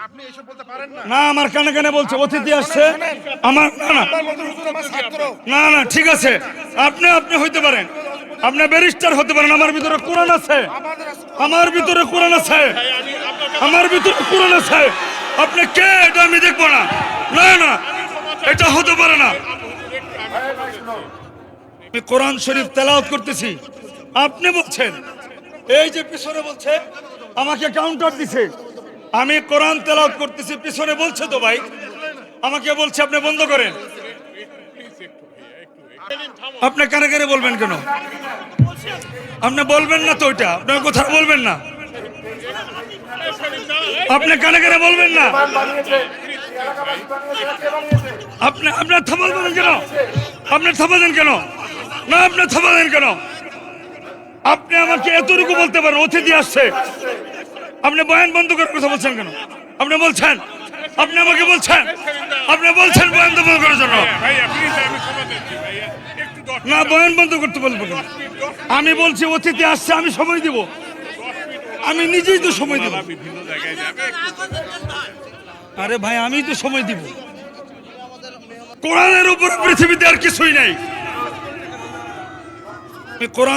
আপনি এসব বলতে পারেন না। না, আমার কানে কানে বলছে অতিথি আসছে আমার। না না আপনার মতো হুজুর আমার ছাত্র। না না, ঠিক আছে, আপনি আপনি হইতে পারেন, আপনি ব্যারিস্টার হতে পারেন। আমার ভিতরে কোরআন আছে, আমার ভিতরে কোরআন আছে, আমার ভিতরে কোরআন আছে। আপনি কে এটা আমি দেখবো না। না না, এটা হতে পারে না। আমি কোরআন শরীফ তেলাওয়াত করতেছি, আপনি বলছেন এই যে পিছনে বলছে আমাকে কাউন্টার দিছে। আমি কোরআন তেলাওয়াত করতেছি, পিছনে বলছে তো ভাই, আমাকে বলছে আপনি বন্ধ করেন। আপনি কানে কানে বলবেন কেন? আপনি বলবেন না তো, ওইটা আপনার কথা বলবেন না, আপনি কানে কানে বলবেন না। আপনি আপনার থাপা দেন কেন? আপনি থাপা দেন কেন? না, আপনি থাপা দেন কেন? আপনি আমাকে এতটুকু বলতে পারেন অতিথি আসছে, আপনি বয়ান বন্ধ করার কথা বলছেন কেন? আপনি বলছেন, আপনি আমাকে বলছেন, আপনি বলছেন বয়ান বন্ধ করার জন্য। না, বয়ান বন্ধ করতে বলবো কেন? আমি বলছি অতিথি আসছে, আমি সময় দিব, আমি নিজেই তো সময় দিব। আরে ভাই, আমি তো সময় দিব। কোরআনের উপর পৃথিবীতে আর কিছুই নাই। কোরআন